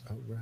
All right.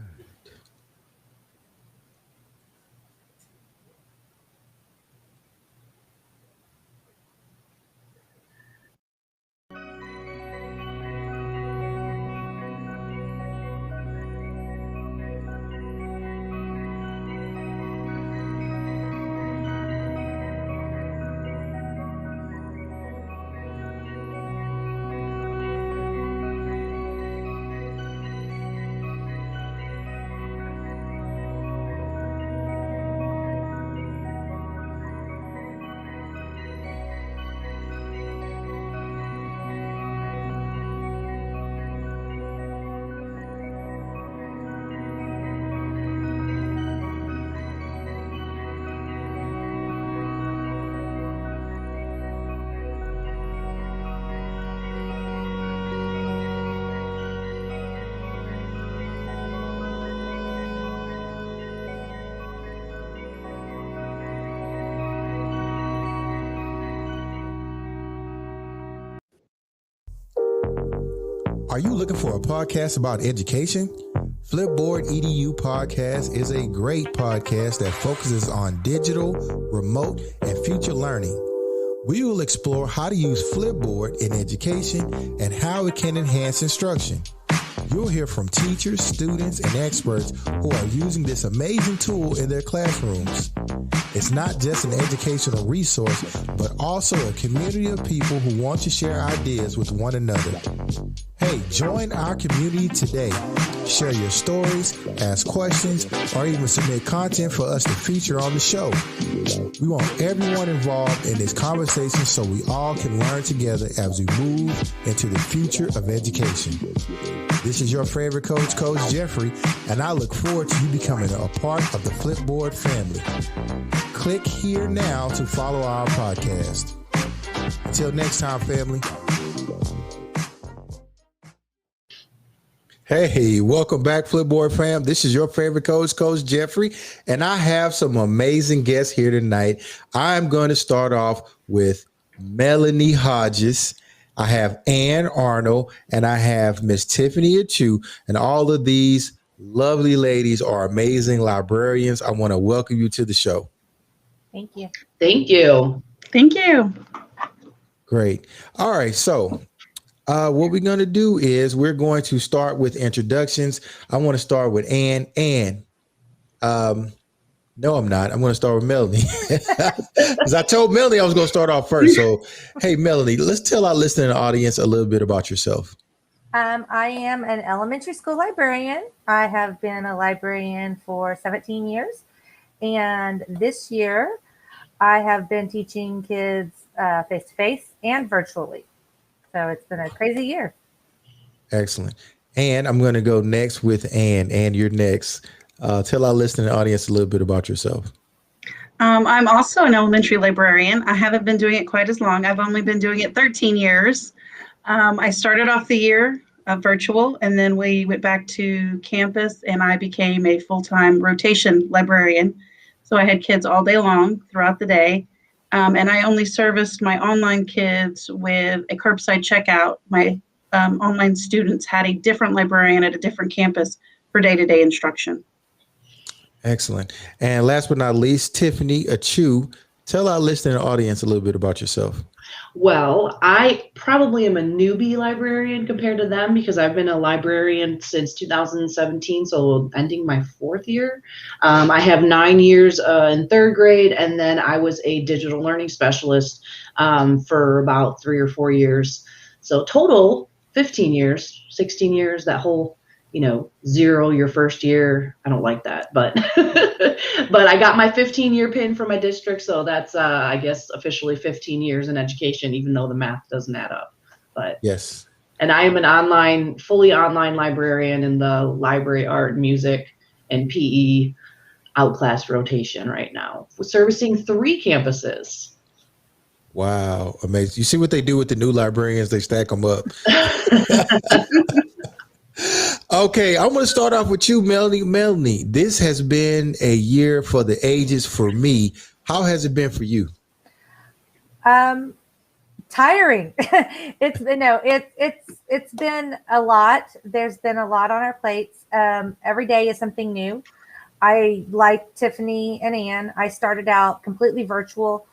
Are you looking for a podcast about education? Flipboard EDU podcast is a great podcast that focuses on digital, remote, and future learning. We will explore how to use Flipboard in education and how it can enhance instruction. You'll hear from teachers, students, and experts who are using this amazing tool in their classrooms. It's not just an educational resource, but also a community of people who want to share ideas with one another. Hey, join our community today. Share your stories, ask questions, or even submit content for us to feature on the show. We want everyone involved in this conversation so we all can learn together as we move into the future of education. This is your favorite coach, Coach Jeffrey, and I look forward to you becoming a part of the Flipboard family. Click here now to follow our podcast. Until next time, family. Hey, welcome back, Flipboard fam. This is your favorite coach, Coach Jeffrey, and I have some amazing guests here tonight. I'm going to start off with Melanie Hodges. I have Arnold, and I have Miss Tiffany Achiu, and all of these lovely ladies are amazing librarians. I want to welcome you to the show. Thank you. Thank you. Thank you. Great. All right. So what we're going to do is we're going to start with introductions. I want to start with Ann. No, I'm not. I'm going to start with Melanie because I told Melanie I was going to start off first. So, hey, Melanie, let's tell our listening audience a little bit about yourself. I am an elementary school librarian. I have been a librarian for 17 years. And this year, I have been teaching kids face-to-face and virtually. So it's been a crazy year. Excellent. And I'm going to go next with Ann. Ann, you're next. Tell our listening audience a little bit about yourself. I'm also an elementary librarian. I haven't been doing it quite as long. I've only been doing it 13 years. I started off the year virtual, and then we went back to campus, and I became a full-time rotation librarian. So I had kids all day long throughout the day. And I only serviced my online kids with a curbside checkout. My online students had a different librarian at a different campus for day-to-day instruction. Excellent. And last but not least, Tiffany Achiu, tell our listening audience a little bit about yourself. Well, I probably am a newbie librarian compared to them because I've been a librarian since 2017, so ending my 4th year. I have 9 years in 3rd grade, and then I was a digital learning specialist for about 3 or 4 years. So total 15 years, 16 years, that whole 0 your first year. I don't like that, but but I got my 15-year pin for my district, so that's I guess officially 15 years in education, even though the math doesn't add up. But yes, and I am an fully online librarian in the library, art, music, and PE outclass rotation right now, servicing 3 campuses. Wow, amazing! You see what they do with the new librarians? They stack them up. Okay, I'm going to start off with you, Melanie. Melanie, this has been a year for the ages for me. How has it been for you? tiring. It's been a lot. There's been a lot on our plates. Every day is something new. I, like Tiffany and Ann, I started out completely virtual,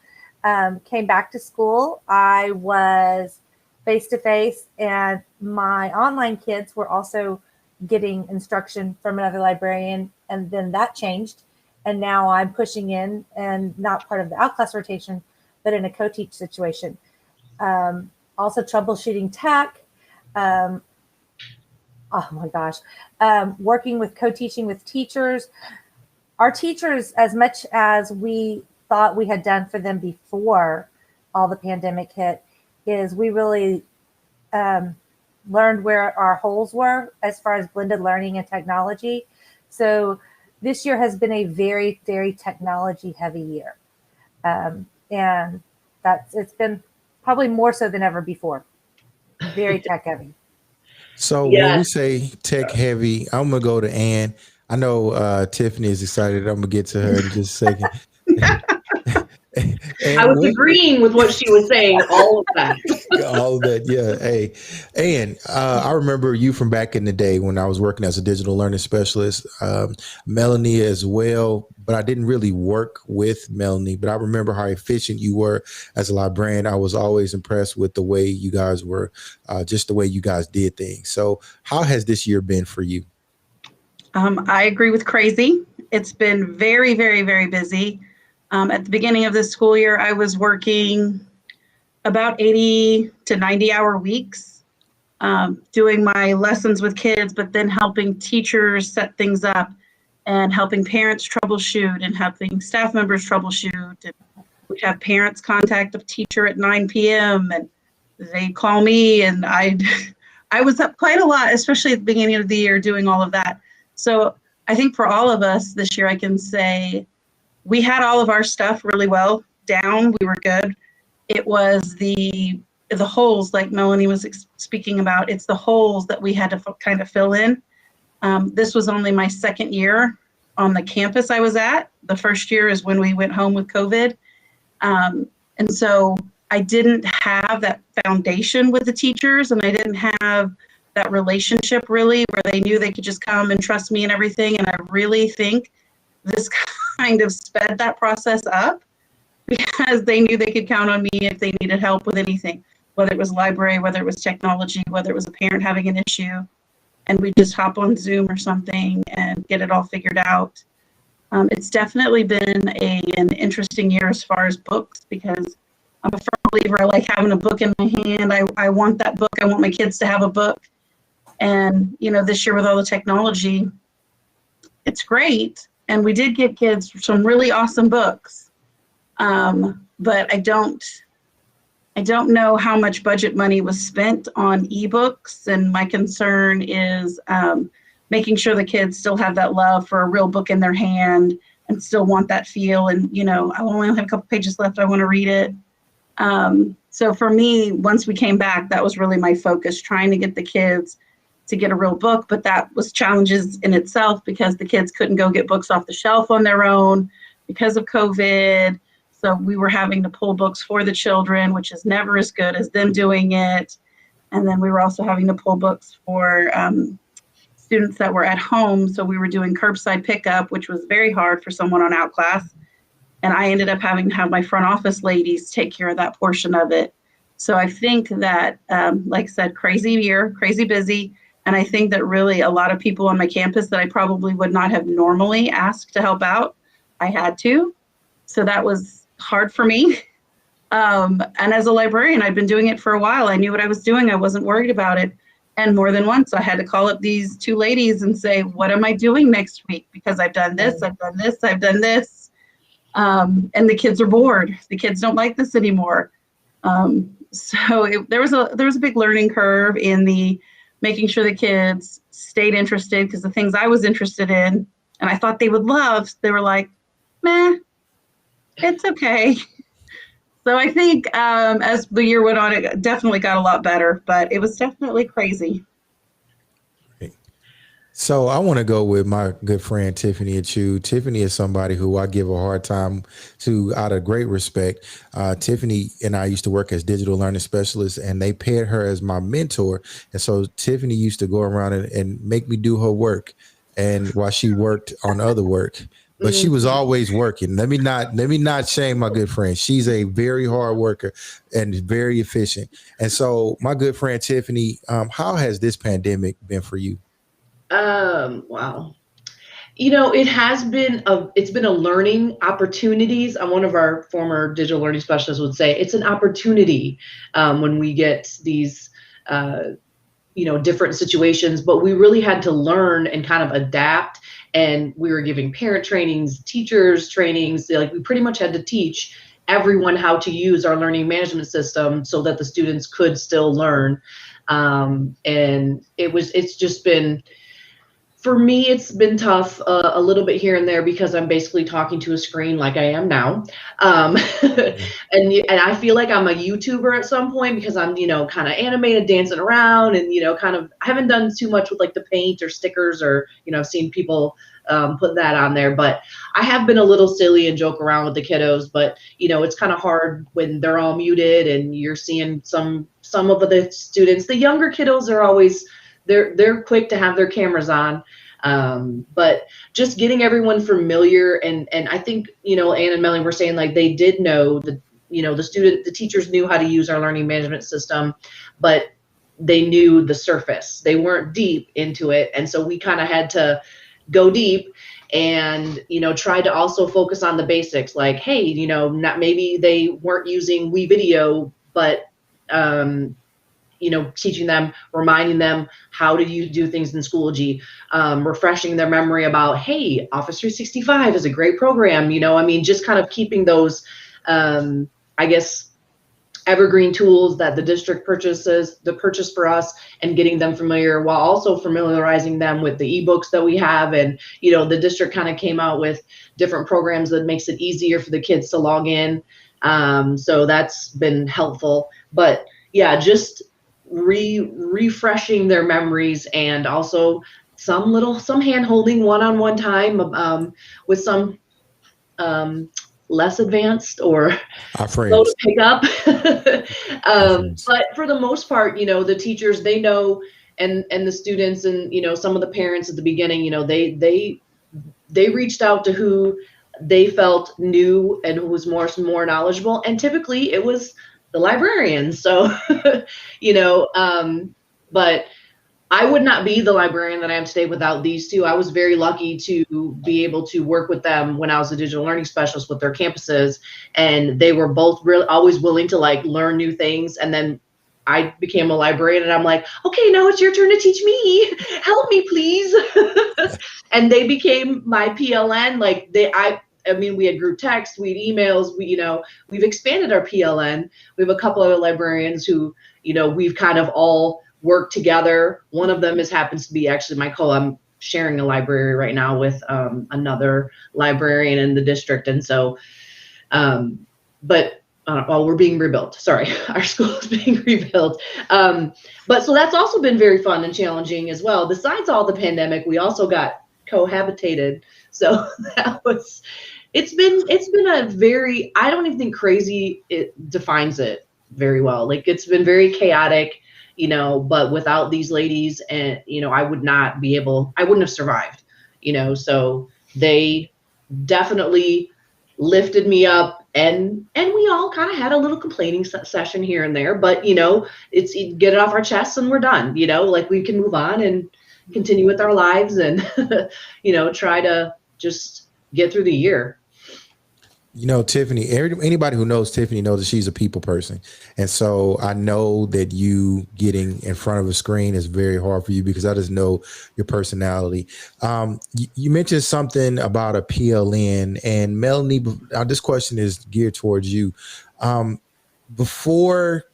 came back to school. I was face-to-face, and my online kids were also getting instruction from another librarian, and then that changed. And now I'm pushing in and not part of the out-class rotation, but in a co-teach situation. Also troubleshooting tech. Oh my gosh. Working with co-teaching with teachers. Our teachers, as much as we thought we had done for them before all the pandemic hit, is we really learned where our holes were as far as blended learning and technology. So this year has been a very, very technology heavy year. And it's been probably more so than ever before. Very tech heavy. So when we say tech heavy, I'm going to go to Ann. I know Tiffany is excited. I'm going to get to her in just a second. I was agreeing with what she was saying, all of that. All of that, yeah. Hey, Ann, I remember you from back in the day when I was working as a digital learning specialist. Melanie as well, but I didn't really work with Melanie, but I remember how efficient you were as a librarian. I was always impressed with the way you guys were, just the way you guys did things. So how has this year been for you? I agree with crazy. It's been very, very, very busy. At the beginning of this school year, I was working about 80 to 90 hour weeks, doing my lessons with kids, but then helping teachers set things up and helping parents troubleshoot and helping staff members troubleshoot. And we'd have parents contact a teacher at 9 p.m. and they call me, and I was up quite a lot, especially at the beginning of the year doing all of that. So I think for all of us this year, I can say we had all of our stuff really well down. We were good. It was the holes, like Melanie was speaking about. It's the holes that we had to kind of fill in. This was only my second year on the campus I was at. The first year is when we went home with COVID. And so I didn't have that foundation with the teachers, and I didn't have that relationship really where they knew they could just come and trust me and everything. And I really think this kind of sped that process up because they knew they could count on me if they needed help with anything, whether it was library, whether it was technology, whether it was a parent having an issue, and we just hop on Zoom or something and get it all figured out. It's definitely been an interesting year as far as books, because I'm a firm believer. I like having a book in my hand. I want that book. I want my kids to have a book. And, this year with all the technology, it's great. And we did get kids some really awesome books. But I don't know how much budget money was spent on ebooks. And my concern is making sure the kids still have that love for a real book in their hand and still want that feel. And, I only have a couple pages left. I want to read it. So for me, once we came back, that was really my focus, trying to get the kids to get a real book. But that was challenges in itself because the kids couldn't go get books off the shelf on their own because of COVID. So we were having to pull books for the children, which is never as good as them doing it. And then we were also having to pull books for students that were at home. So we were doing curbside pickup, which was very hard for someone on outclass. And I ended up having to have my front office ladies take care of that portion of it. So I think that, like I said, crazy year, crazy busy. And I think that really a lot of people on my campus that I probably would not have normally asked to help out, I had to. So that was hard for me. And as a librarian, I'd been doing it for a while. I knew what I was doing. I wasn't worried about it. And more than once, I had to call up these two ladies and say, what am I doing next week? Because I've done this, I've done this, I've done this. And the kids are bored. The kids don't like this anymore. So there was a big learning curve in the making sure the kids stayed interested, because the things I was interested in and I thought they would love, they were like, meh, it's okay. So I think as the year went on, it definitely got a lot better, but it was definitely crazy. So I want to go with my good friend Tiffany Achiu. Tiffany is somebody who I give a hard time to out of great respect. Tiffany and I used to work as digital learning specialists, and they paired her as my mentor. And so Tiffany used to go around and make me do her work, and while she worked on other work. But she was always working. Let me not shame my good friend. She's a very hard worker and very efficient. And so my good friend Tiffany, how has this pandemic been for you? Wow. It's been a learning opportunities. One of our former digital learning specialists would say it's an opportunity when we get these, different situations, but we really had to learn and kind of adapt. And we were giving parent trainings, teachers trainings. Like, we pretty much had to teach everyone how to use our learning management system so that the students could still learn. And it's just been, for me, it's been tough a little bit here and there because I'm basically talking to a screen like I am now. And I feel like I'm a YouTuber at some point because I'm, kind of animated, dancing around, and, I haven't done too much with like the paint or stickers, or, I've seen people put that on there, but I have been a little silly and joke around with the kiddos. But, it's kind of hard when they're all muted and you're seeing some of the students. The younger kiddos are always, they're quick to have their cameras on. But just getting everyone familiar, and I think, Ann and Melanie were saying, like, they did know the teachers knew how to use our learning management system, but they knew the surface. They weren't deep into it. And so we kind of had to go deep and, try to also focus on the basics. Like, hey, not, maybe they weren't using WeVideo, but, teaching them, reminding them how do you do things in Schoology, refreshing their memory about, hey, Office 365 is a great program. Just kind of keeping those, evergreen tools that the district purchase for us, and getting them familiar, while also familiarizing them with the ebooks that we have. And, the district kind of came out with different programs that makes it easier for the kids to log in. So that's been helpful. But yeah, just refreshing their memories, and also some hand holding one-on-one time with some less advanced or slow to pick up. But for the most part, the teachers, they know, and the students, and some of the parents at the beginning, they reached out to who they felt knew and who was more knowledgeable, and typically it was the librarian. So, but I would not be the librarian that I am today without these two. I was very lucky to be able to work with them when I was a digital learning specialist with their campuses, and they were both really always willing to like learn new things. And then I became a librarian, and I'm like, okay, now it's your turn to teach me. Help me, please. And they became my PLN. Like we had group text, we had emails, we've expanded our PLN. We have a couple other librarians who, we've kind of all worked together. One of them happens to be actually I'm sharing a library right now with another librarian in the district. And so, we're being rebuilt. Sorry, our school is being rebuilt. But so that's also been very fun and challenging as well. Besides all the pandemic, we also got cohabitated. So it's been a very, I don't even think crazy, it defines it very well. Like, it's been very chaotic, but without these ladies, and, I wouldn't have survived, so they definitely lifted me up, and we all kind of had a little complaining session here and there, but, it's get it off our chests and we're done, like we can move on and continue with our lives and, try to just get through the year. Tiffany, anybody who knows Tiffany knows that she's a people person. And so I know that you getting in front of a screen is very hard for you, because I just know your personality. You mentioned something about a PLN, and Melanie, this question is geared towards you. Before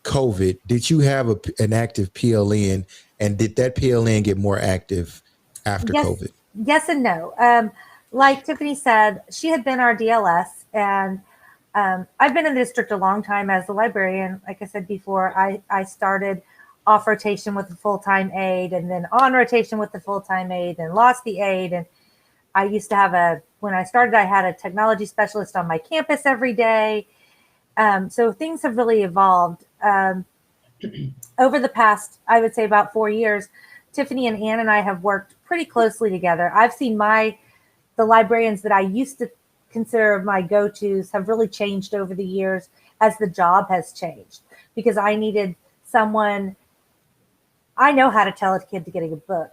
COVID, did you have an active PLN, and did that PLN get more active after COVID? Yes and no. Like Tiffany said, she had been our DLS, and I've been in the district a long time as a librarian. Like I said before, I started off rotation with the full-time aide, and then on rotation with the full-time aide, and lost the aide. And I used to have when I started, I had a technology specialist on my campus every day. So things have really evolved. Over the past, I would say about 4 years, Tiffany and Ann and I have worked pretty closely together. I've seen the librarians that I used to consider my go-tos have really changed over the years as the job has changed, because I needed someone. I know how to tell a kid to get a good book.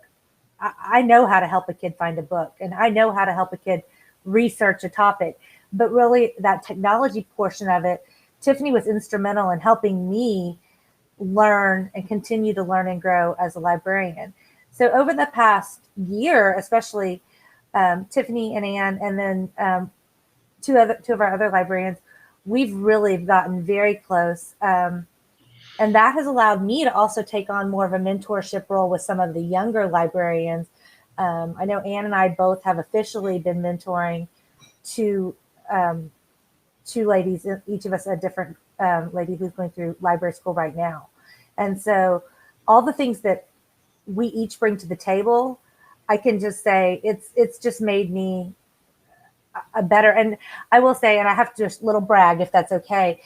I know how to help a kid find a book, and I know how to help a kid research a topic. But really, that technology portion of it, Tiffany was instrumental in helping me learn and continue to learn and grow as a librarian. So over the past year, especially Tiffany and Ann, and then two of our other librarians, we've really gotten very close. And that has allowed me to also take on more of a mentorship role with some of the younger librarians. I know Ann and I both have officially been mentoring two ladies, each of us a different lady who's going through library school right now. And so all the things that we each bring to the table, I can just say it's just made me a better. And I will say, and I have to just little brag if that's okay.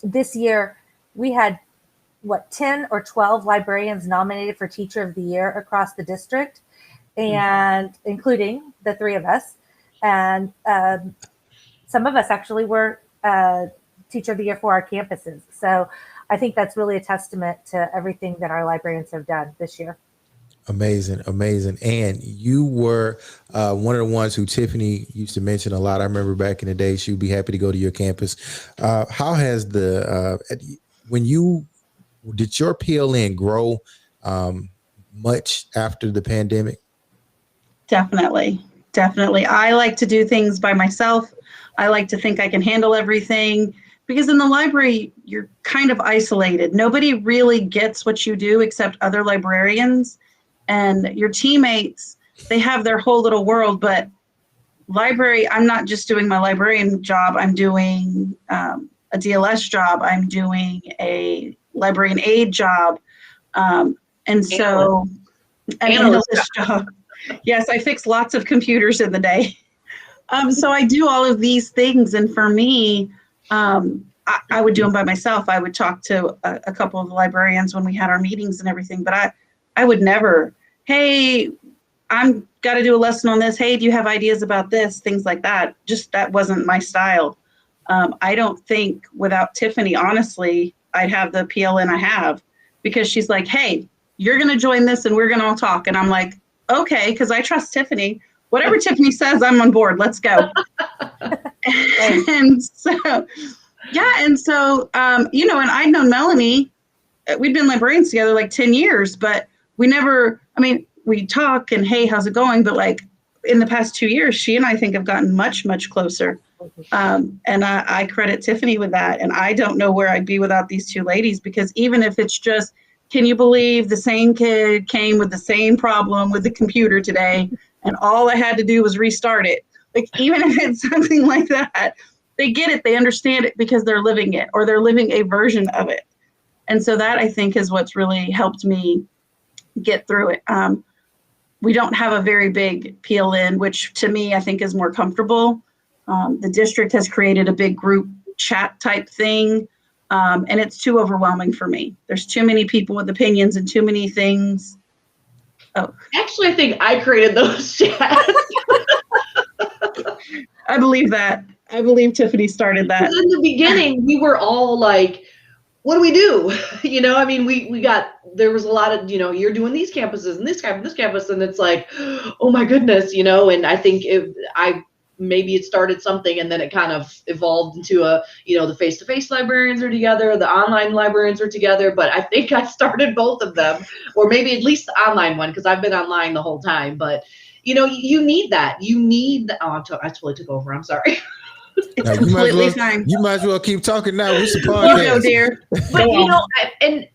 This year, we had 10 or 12 librarians nominated for Teacher of the Year across the district, and including the three of us. And some of us actually were Teacher of the Year for our campuses. So I think that's really a testament to everything that our librarians have done this year. Amazing. And you were one of the ones who Tiffany used to mention a lot. I remember back in the day, she would be happy to go to your campus. How has did your PLN grow much after the pandemic? Definitely. I like to do things by myself. I like to think I can handle everything, because in the library, you're kind of isolated. Nobody really gets what you do except other librarians, and your teammates, they have their whole little world. But library, I'm not just doing my librarian job. I'm doing a DLS job. I'm doing a librarian aid job. And analyst job. Yes, I fix lots of computers in the day. So I do all of these things. And for me, I would do them by myself. I would talk to a couple of the librarians when we had our meetings and everything, but I would never, hey, I'm got to do a lesson on this. Hey, do you have ideas about this? Things like that. Just that wasn't my style. I don't think without Tiffany, honestly, I'd have the PLN I have, because she's like, hey, you're going to join this and we're going to all talk. And I'm like, okay, because I trust Tiffany. Whatever Tiffany says, I'm on board. Let's go. And so, yeah. And so, and I'd known Melanie, we'd been librarians together like 10 years, but we never, we talk and, hey, how's it going? But like in the past 2 years, she and I think have gotten much, much closer. And I credit Tiffany with that. And I don't know where I'd be without these two ladies, because even if it's just, can you believe the same kid came with the same problem with the computer today, and all I had to do was restart it? Like, even if it's something like that, they get it, they understand it because they're living it, or they're living a version of it. And so that, I think, is what's really helped me get through it. We don't have a very big PLN, which to me, I think is more comfortable. The district has created a big group chat type thing. And it's too overwhelming for me. There's too many people with opinions and too many things. Oh, actually, I think I created those chats. I believe that. I believe Tiffany started that. In the beginning, we were all like, what do we do? There was a lot of, you're doing these campuses and this campus, and it's like, oh my goodness, and I think maybe it started something, and then it kind of evolved into the face-to-face librarians are together, the online librarians are together, but I think I started both of them, or maybe at least the online one, because I've been online the whole time. But, you need that. I totally took over. I'm sorry. Now, you might as well keep talking now. What's the podcast? You go, dear. But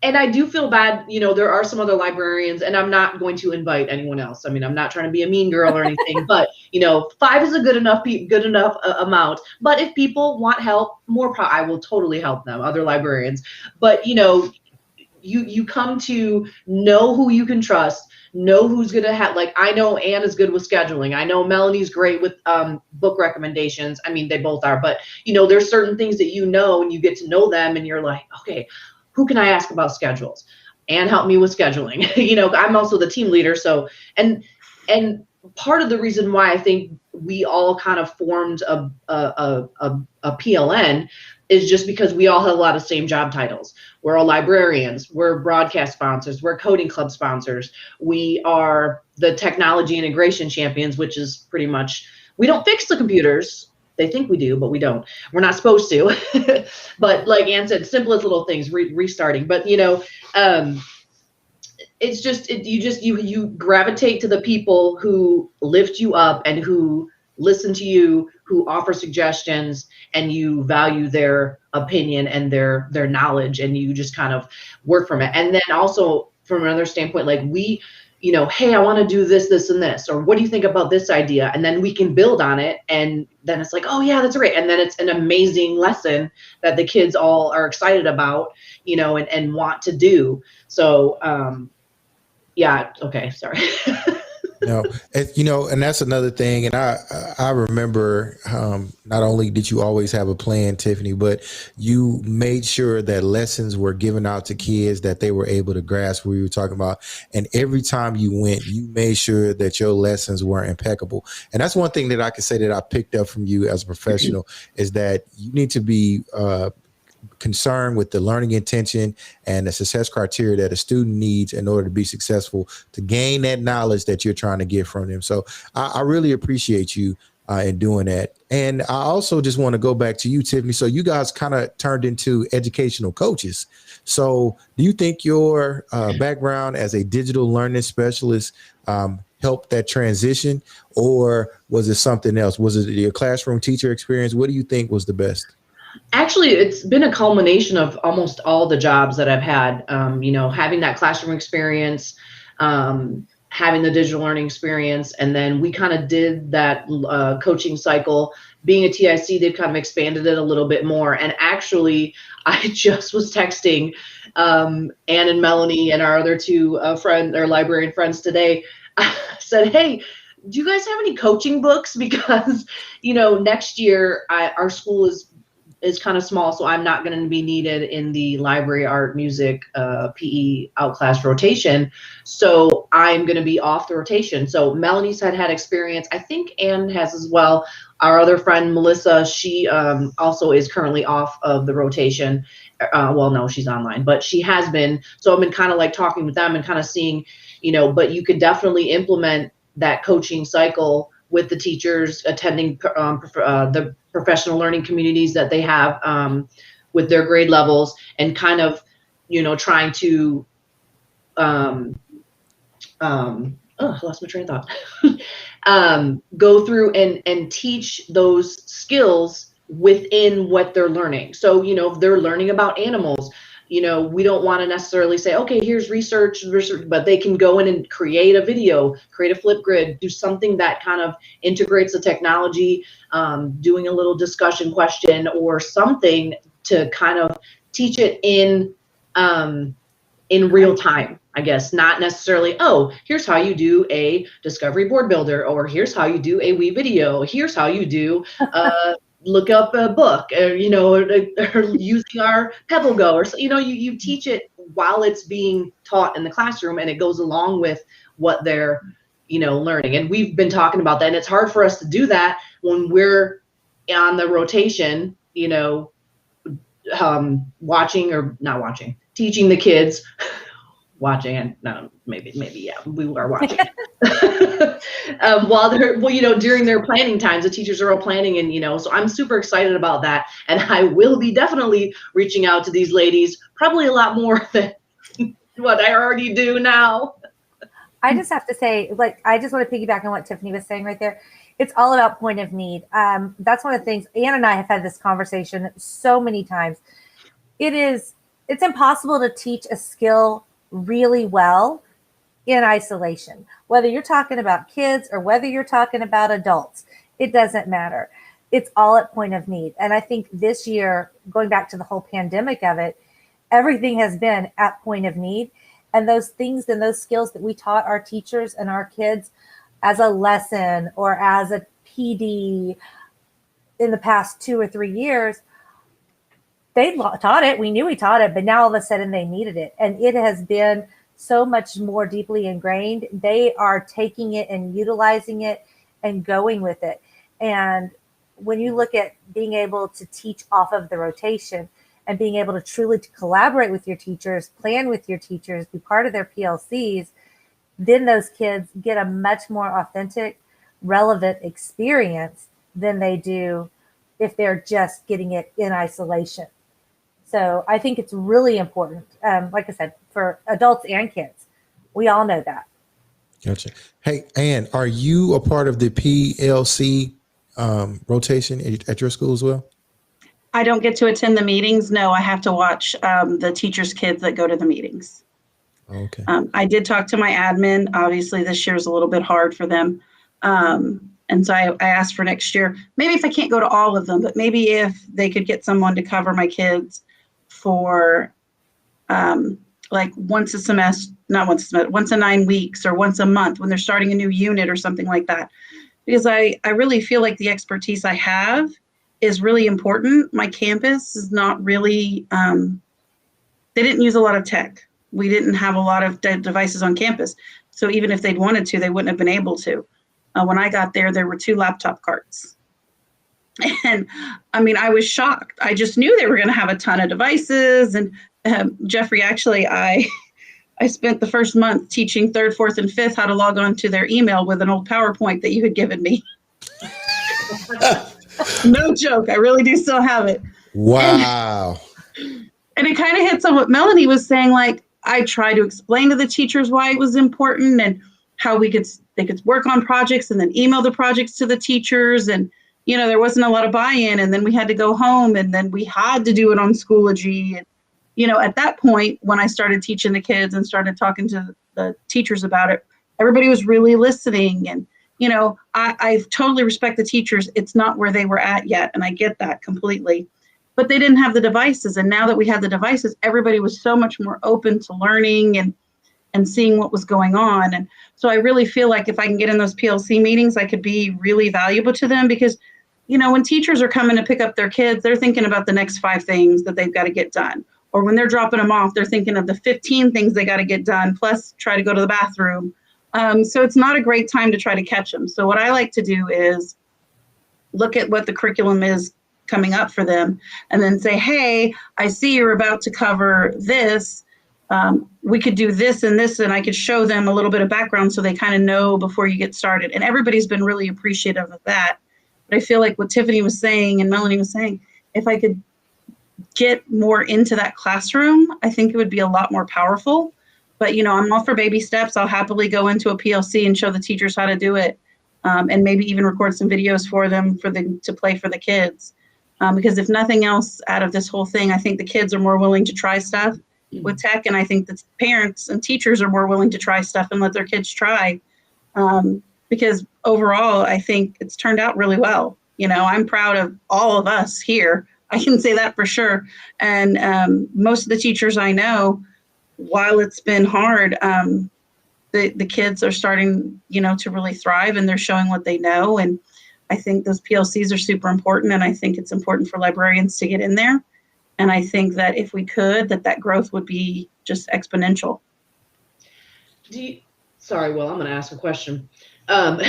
and I do feel bad. There are some other librarians, and I'm not going to invite anyone else. I'm not trying to be a mean girl or anything, but 5 is a good enough amount. But if people want help, I will totally help them. Other librarians, but you come to know who you can trust, know who's going to have, like, I know Ann is good with scheduling. I know Melanie's great with book recommendations. I mean, they both are, but there's certain things that and you get to know them and you're like, okay, who can I ask about schedules? Ann helped me with scheduling. I'm also the team leader. So, and part of the reason why I think we all kind of formed a PLN is just because we all have a lot of same job titles. We're all librarians, we're broadcast sponsors, we're coding club sponsors, we are the technology integration champions, which is pretty much, we don't fix the computers. They think we do, but we don't. We're not supposed to. But like Ann said, simplest little things, restarting. But it's just you gravitate to the people who lift you up and who listen to you, who offer suggestions, and you value their opinion and their knowledge, and you just kind of work from it. And then also from another standpoint, like hey, I want to do this, this, and this, or what do you think about this idea? And then we can build on it. And then it's like, oh yeah, that's great. And then it's an amazing lesson that the kids all are excited about, and want to do. So, yeah. Okay. Sorry. And that's another thing. And I remember not only did you always have a plan, Tiffany, but you made sure that lessons were given out to kids that they were able to grasp what we were talking about. And every time you went, you made sure that your lessons were impeccable. And that's one thing that I can say that I picked up from you as a professional is that you need to be concerned with the learning intention and the success criteria that a student needs in order to be successful, to gain that knowledge that you're trying to get from them. So I really appreciate you in doing that. And I also just want to go back to you, Tiffany. So you guys kind of turned into educational coaches. So do you think your background as a digital learning specialist helped that transition, or was it something else? Was it your classroom teacher experience? What do you think was the best? Actually, it's been a culmination of almost all the jobs that I've had, having that classroom experience, having the digital learning experience. And then we kind of did that coaching cycle. Being a TIC, they've kind of expanded it a little bit more. And actually, I just was texting Ann and Melanie and our other two our librarian friends today. I said, hey, do you guys have any coaching books? Because, next year our school is kind of small, so I'm not going to be needed in the library, art, music, PE outclass rotation. So I'm going to be off the rotation. So Melanie's had experience. I think Ann has as well. Our other friend, Melissa, she also is currently off of the rotation. Well, no, she's online, but she has been. So I've been kind of like talking with them and kind of seeing, but you could definitely implement that coaching cycle with the teachers, attending the professional learning communities that they have with their grade levels, and kind of, trying to, I lost my train of thought. Go through and teach those skills within what they're learning. So, if they're learning about animals, we don't want to necessarily say, okay, here's research, but they can go in and create a video, create a Flipgrid, do something that kind of integrates the technology, doing a little discussion question or something to kind of teach it in real time, I guess. Not necessarily, oh, here's how you do a discovery board builder, or here's how you do a wee video, here's how you do look up a book, or using our Pebble Go, or you teach it while it's being taught in the classroom, and it goes along with what they're learning. And we've been talking about that, and it's hard for us to do that when we're on the rotation, teaching the kids. Watching, and no, maybe yeah, we are watching. While they're during their planning times, the teachers are all planning, and so I'm super excited about that, and I will be definitely reaching out to these ladies, probably a lot more than what I already do now. I just have to say, I just want to piggyback on what Tiffany was saying right there. It's all about point of need. That's one of the things. Ann and I have had this conversation so many times. It's impossible to teach a skill really well in isolation, whether you're talking about kids or whether you're talking about adults. It doesn't matter. It's all at point of need. And I think this year, going back to the whole pandemic of it, everything has been at point of need. And those things and those skills that we taught our teachers and our kids as a lesson or as a PD in the past 2 or 3 years, they taught it. We knew we taught it, but now all of a sudden they needed it. And it has been so much more deeply ingrained. They are taking it and utilizing it and going with it. And when you look at being able to teach off of the rotation and being able to truly collaborate with your teachers, plan with your teachers, be part of their PLCs, then those kids get a much more authentic, relevant experience than they do if they're just getting it in isolation. So I think it's really important, like I said, for adults and kids. We all know that. Gotcha. Hey, Ann, are you a part of the PLC rotation at your school as well? I don't get to attend the meetings. No, I have to watch the teachers' kids that go to the meetings. Okay. I did talk to my admin. Obviously, this year is a little bit hard for them. And so I asked for next year, maybe if I can't go to all of them, but maybe if they could get someone to cover my kids for like once a semester, not once a semester, once a 9 weeks or once a month when they're starting a new unit or something like that. Because I really feel like the expertise I have is really important. My campus is not really, they didn't use a lot of tech. We didn't have a lot of devices on campus. So even if they'd wanted to, they wouldn't have been able to. When I got there, there were 2 laptop carts. And I mean, I was shocked. I just knew they were going to have a ton of devices. And Jeffrey, actually, I spent the first month teaching 3rd, 4th, and 5th how to log on to their email with an old PowerPoint that you had given me. No joke. I really do still have it. Wow. And it kind of hits on what Melanie was saying. Like, I try to explain to the teachers why it was important and how they could work on projects and then email the projects to the teachers. And, you know, there wasn't a lot of buy-in, and then we had to go home, and then we had to do it on Schoology. And, you know, at that point, when I started teaching the kids and started talking to the teachers about it, everybody was really listening. And, you know, I totally respect the teachers. It's not where they were at yet, and I get that completely. But they didn't have the devices. And now that we had the devices, everybody was so much more open to learning and seeing what was going on. And so I really feel like if I can get in those PLC meetings, I could be really valuable to them, because, you know, when teachers are coming to pick up their kids, they're thinking about the next 5 things that they've got to get done. Or when they're dropping them off, they're thinking of the 15 things they got to get done, plus try to go to the bathroom. So it's not a great time to try to catch them. So what I like to do is look at what the curriculum is coming up for them, and then say, hey, I see you're about to cover this. We could do this and this, and I could show them a little bit of background so they kind of know before you get started. And everybody's been really appreciative of that. But I feel like what Tiffany was saying and Melanie was saying, if I could get more into that classroom, I think it would be a lot more powerful. But, you know, I'm all for baby steps. I'll happily go into a PLC and show the teachers how to do it, and maybe even record some videos for them to play for the kids. Because if nothing else out of this whole thing, I think the kids are more willing to try stuff with tech. And I think that parents and teachers are more willing to try stuff and let their kids try. Because overall, I think it's turned out really well. You know, I'm proud of all of us here. I can say that for sure. And most of the teachers I know, while it's been hard, the kids are starting, you know, to really thrive, and they're showing what they know. And I think those PLCs are super important, and I think it's important for librarians to get in there. And I think that if we could, that growth would be just exponential. Sorry, Will, I'm going to ask a question. And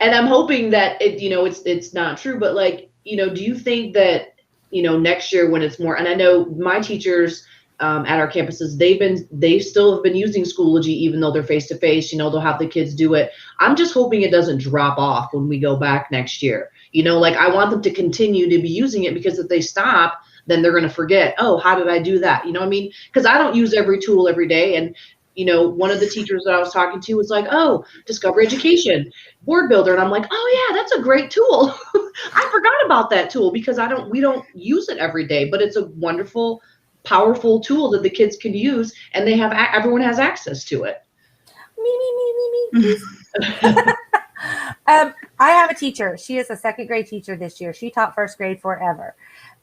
I'm hoping that it's not true, but like, you know, do you think that, you know, next year when it's more, and I know my teachers at our campuses, they still have been using Schoology, even though they're face-to-face, you know, they'll have the kids do it. I'm just hoping it doesn't drop off when we go back next year. You know, like, I want them to continue to be using it, because if they stop, then they're going to forget, oh, how did I do that? You know what I mean? Because I don't use every tool every day. And, you know, one of the teachers that I was talking to was like, oh, Discover Education, Board Builder. And I'm like, oh yeah, that's a great tool. I forgot about that tool, because we don't use it every day, but it's a wonderful, powerful tool that the kids can use, and everyone has access to it. Me. I have a teacher. She is a 2nd grade teacher this year. She taught 1st grade forever.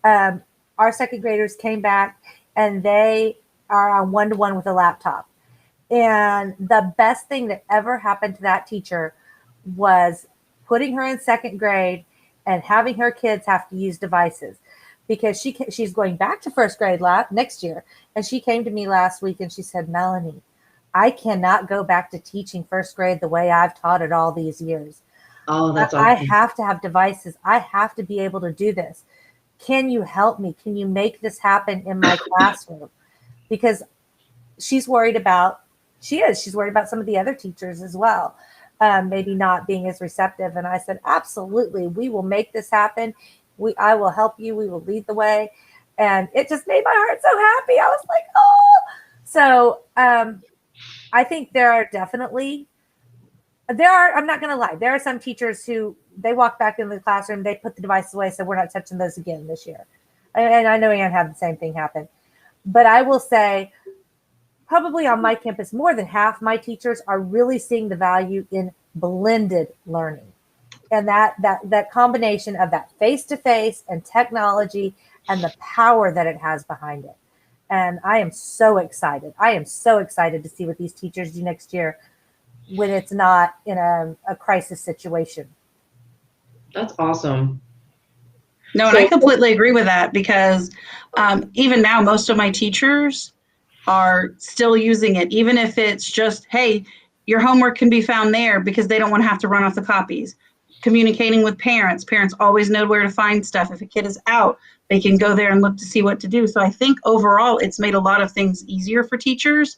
Our 2nd graders came back, and they are on one-to-one with a laptop. And the best thing that ever happened to that teacher was putting her in second grade and having her kids have to use devices, because she's going back to first grade next year. And she came to me last week and she said, Melanie, I cannot go back to teaching first grade the way I've taught it all these years. Oh, that's awesome. I have to have devices. I have to be able to do this. Can you help me? Can you make this happen in my classroom? Because she's worried about some of the other teachers as well, maybe not being as receptive. And I said, absolutely, we will make this happen. I will help you. We will lead the way. And it just made my heart so happy. I was like, oh. So I think I'm not going to lie, there are some teachers who they walk back into the classroom, they put the devices away, so we're not touching those again this year. And I know Ann had the same thing happen. But I will say, probably on my campus, more than half my teachers are really seeing the value in blended learning. And that combination of that face-to-face and technology and the power that it has behind it. And I am so excited. I am so excited to see what these teachers do next year when it's not in a crisis situation. That's awesome. No, and I completely agree with that, because even now, most of my teachers are still using it, even if it's just, hey, your homework can be found there, because they don't want to have to run off the copies. Communicating with parents. Parents always know where to find stuff. If a kid is out, they can go there and look to see what to do. So I think overall, it's made a lot of things easier for teachers.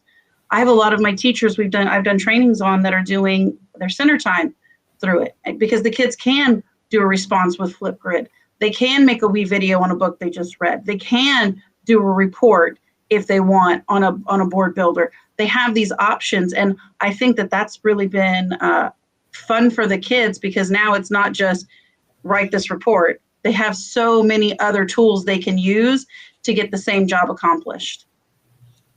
I have a lot of my teachers I've done trainings on that are doing their center time through it, because the kids can do a response with Flipgrid. They can make a wee video on a book they just read. They can do a report if they want on a board builder. They have these options. And I think that that's really been fun for the kids, because now it's not just write this report. They have so many other tools they can use to get the same job accomplished.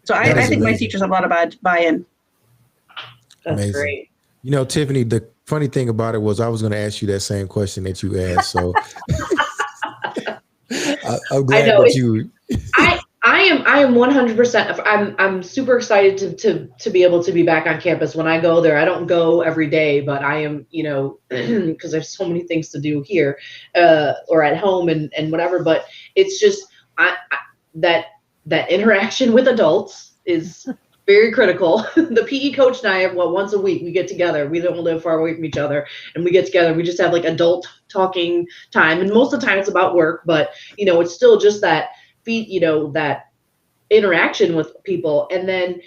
So I think my teachers have a lot of buy-in. That's amazing. Great. You know, Tiffany, the funny thing about it was I was going to ask you that same question that you asked. So I'm glad that you. I am 100%. I'm super excited to be able to be back on campus. When I go there, I don't go every day, but I am, because I have so many things to do here or at home and whatever. But it's just that interaction with adults is very critical. The PE coach and I, once a week we get together. We don't live far away from each other, and we get together. We just have like adult talking time, and most of the time it's about work. But it's still just that that interaction with people. And then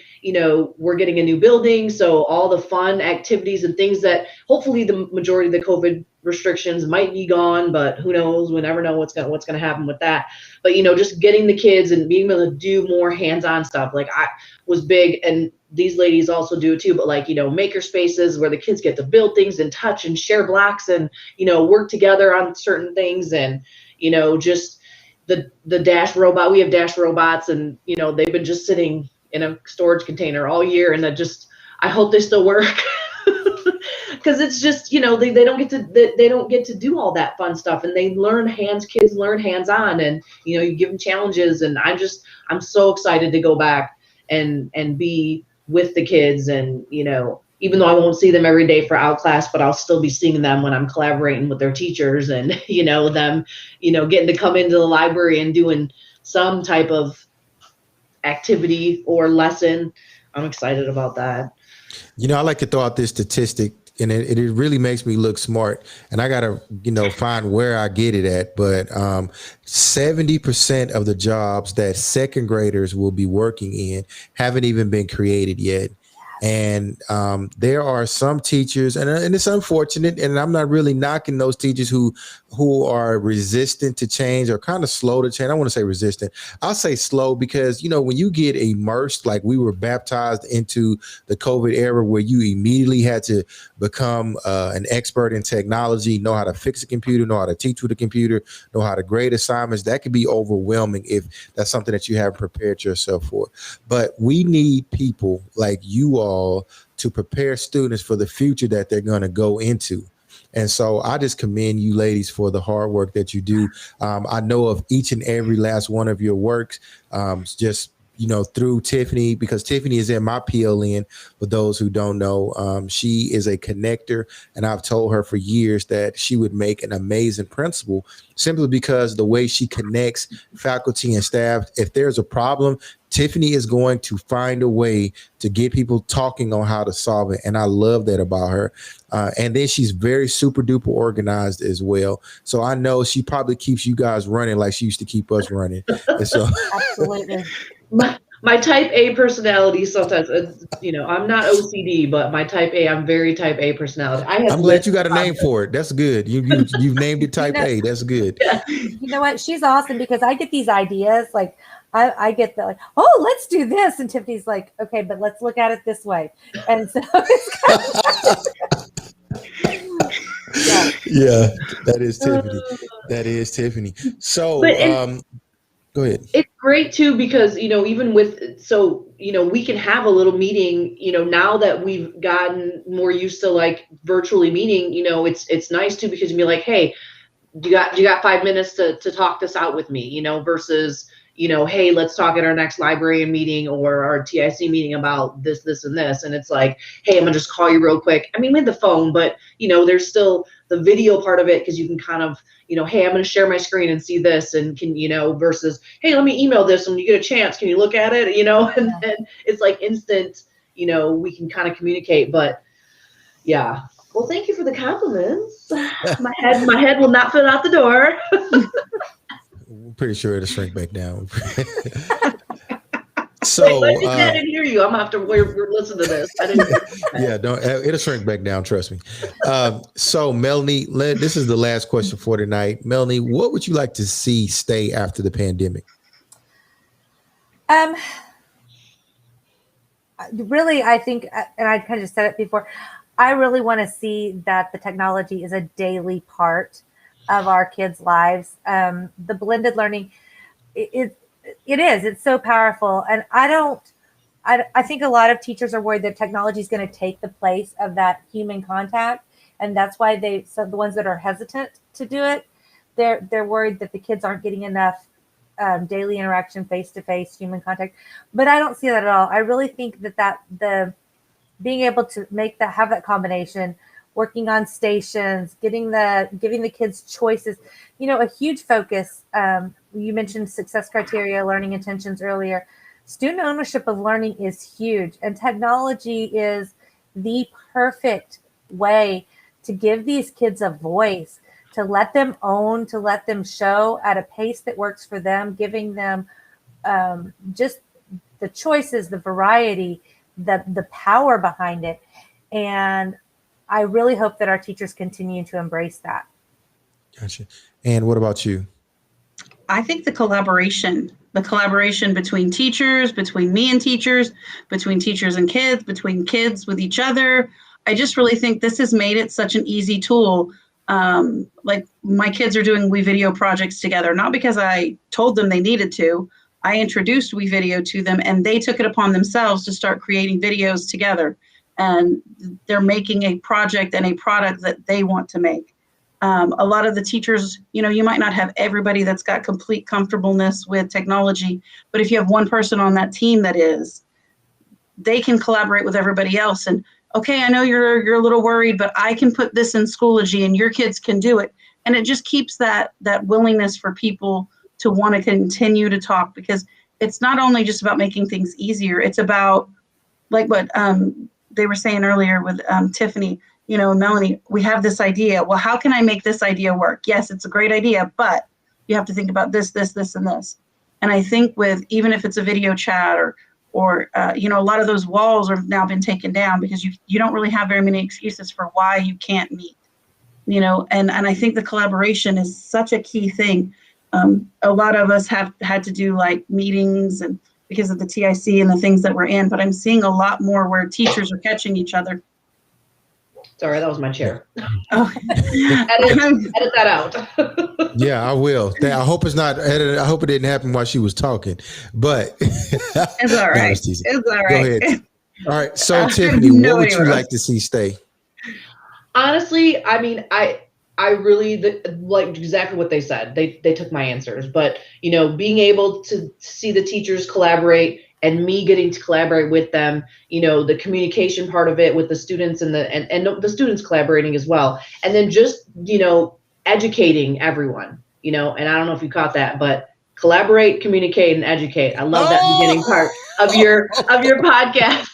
we're getting a new building, so all the fun activities and things that hopefully the majority of the COVID restrictions might be gone, but who knows? We never know what's gonna happen with that. But just getting the kids and being able to do more hands-on stuff, like I was big, and these ladies also do it too, but like maker spaces where the kids get to build things and touch and share blocks and work together on certain things, and just the dash robot. We have dash robots, and they've been just sitting in a storage container all year, and I hope they still work. Because it's just they don't get to do all that fun stuff, and kids learn hands-on, and you give them challenges, and I'm so excited to go back and be with the kids, and even though I won't see them every day for out class, but I'll still be seeing them when I'm collaborating with their teachers, and them getting to come into the library and doing some type of activity or lesson. I'm excited about that. I like to throw out this statistic, and it really makes me look smart, and I gotta find where I get it at, but 70% of the jobs that second graders will be working in haven't even been created yet. And there are some teachers, and it's unfortunate, and I'm not really knocking those teachers who are resistant to change or kind of slow to change. I want to say resistant. I'll say slow, because when you get immersed, like we were baptized into the COVID era, where you immediately had to become an expert in technology, know how to fix a computer, know how to teach with a computer, know how to grade assignments. That could be overwhelming if that's something that you haven't prepared yourself for. But we need people like you all to prepare students for the future that they're going to go into. And so I just commend you ladies for the hard work that you do. I know of each and every last one of your works, just through Tiffany, because Tiffany is in my PLN. For those who don't know, she is a connector, and I've told her for years that she would make an amazing principal simply because the way she connects faculty and staff. If there's a problem, Tiffany is going to find a way to get people talking on how to solve it. And I love that about her. And then she's very super duper organized as well. So I know she probably keeps you guys running like she used to keep us running. And so Absolutely. My type A personality sometimes, I'm not OCD, but my type A, I'm very type A personality. I'm glad you got a name for it. That's good. You've named it type A. That's good. You know what? She's awesome because I get these ideas. Like I get the oh, let's do this. And Tiffany's like, okay, but let's look at it this way. And so it's yeah, that is Tiffany. That is Tiffany. So go ahead. It's great too, because, even we can have a little meeting, now that we've gotten more used to like virtually meeting, it's nice too, because you'd be like, hey, you got 5 minutes to talk this out with me, versus, hey, let's talk at our next librarian meeting or our TIC meeting about this, and this. And it's like, hey, I'm gonna just call you real quick. I mean, with the phone, but there's still the video part of it, because you can kind of, hey, I'm gonna share my screen and see this, and can, versus, hey, let me email this when you get a chance. Can you look at it? And then it's like instant, we can kind of communicate. But yeah. Well, thank you for the compliments. My head will not fit out the door. I'm pretty sure it'll shrink back down. So I didn't hear you. I'm gonna have to listen to this. I didn't yeah, it'll shrink back down, trust me. So Melanie, this is the last question for tonight. Melanie, what would you like to see stay after the pandemic? Really, I think, and I kind of said it before, I really want to see that the technology is a daily part of our kids' lives. The blended learning, it's so powerful. And I think a lot of teachers are worried that technology is going to take the place of that human contact. And that's why the ones that are hesitant to do it, they're worried that the kids aren't getting enough daily interaction, face-to-face human contact. But I don't see that at all. I really think that the being able to have that combination, working on stations, giving the kids choices, a huge focus. You mentioned success criteria, learning intentions earlier. Student ownership of learning is huge, and technology is the perfect way to give these kids a voice, to let them own, to let them show at a pace that works for them, giving them just the choices, the variety, the power behind it. And I really hope that our teachers continue to embrace that. Gotcha. And what about you? I think the collaboration between teachers, between me and teachers, between teachers and kids, between kids with each other. I just really think this has made it such an easy tool. Like my kids are doing WeVideo projects together, not because I told them they needed to. I introduced WeVideo to them, and they took it upon themselves to start creating videos together. And they're making a project and a product that they want to make. A lot of the teachers, you might not have everybody that's got complete comfortableness with technology, but if you have one person on that team they can collaborate with everybody else. And okay, I know you're a little worried, but I can put this in Schoology and your kids can do it. And it just keeps that willingness for people to want to continue to talk, because it's not only just about making things easier. It's about, like what they were saying earlier with Tiffany, Melanie, we have this idea. Well, how can I make this idea work? Yes, it's a great idea, but you have to think about this, and this. And I think even if it's a video chat or a lot of those walls have now been taken down, because you don't really have very many excuses for why you can't meet, and I think the collaboration is such a key thing. A lot of us have had to do like meetings and because of the TIC and the things that we're in, but I'm seeing a lot more where teachers are catching each other. Sorry, that was my chair. Oh. edit that out. Yeah, I will. I hope it's not edited. I hope it didn't happen while she was talking, but it's all right. It's all right. Go ahead. All right. So Tiffany, what would you like to see stay? Honestly, I mean, I really like exactly what they said. They took my answers, but being able to see the teachers collaborate and me getting to collaborate with them, the communication part of it with the students and the students collaborating as well, and then just educating everyone, and I don't know if you caught that, but collaborate, communicate, and educate. I love that beginning part of your podcast.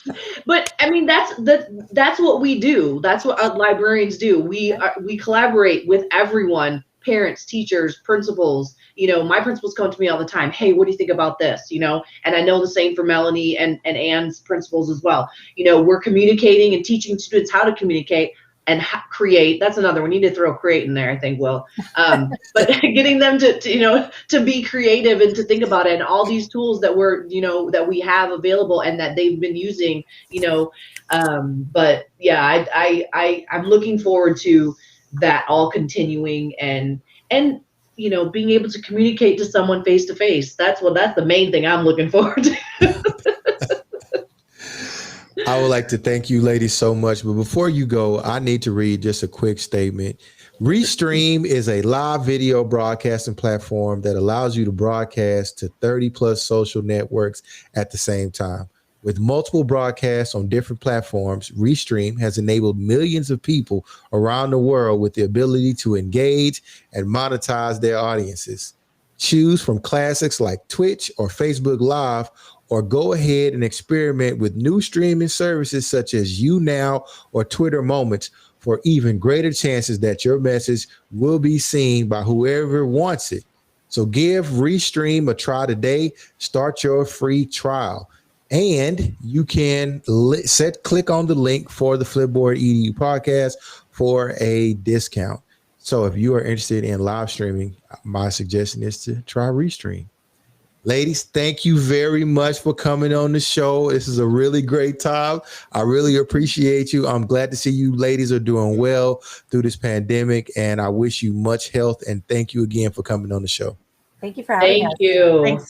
But I mean, that's what we do. That's what librarians do. We collaborate with everyone, parents, teachers, principals. My principals come to me all the time. Hey, what do you think about this? And I know the same for Melanie and Anne's principals as well. We're communicating and teaching students how to communicate and create. That's another. We need to throw create in there, I think, Will. But getting them to be creative and to think about it, and all these tools that that we have available and that they've been using, but yeah, I'm looking forward to that all continuing and being able to communicate to someone face to face. That's the main thing I'm looking forward to. I would like to thank you ladies so much. But before you go, I need to read just a quick statement. Restream is a live video broadcasting platform that allows you to broadcast to 30 plus social networks at the same time. With multiple broadcasts on different platforms, Restream has enabled millions of people around the world with the ability to engage and monetize their audiences. Choose from classics like Twitch or Facebook Live, or go ahead and experiment with new streaming services such as YouNow or Twitter Moments for even greater chances that your message will be seen by whoever wants it. So give Restream a try today. Start your free trial. And you can click on the link for the Flipboard EDU podcast for a discount. So if you are interested in live streaming, my suggestion is to try Restream. Ladies, thank you very much for coming on the show. This is a really great time. I really appreciate you. I'm glad to see you ladies are doing well through this pandemic, and I wish you much health, and thank you again for coming on the show. Thank you for having us. Thank you. Thanks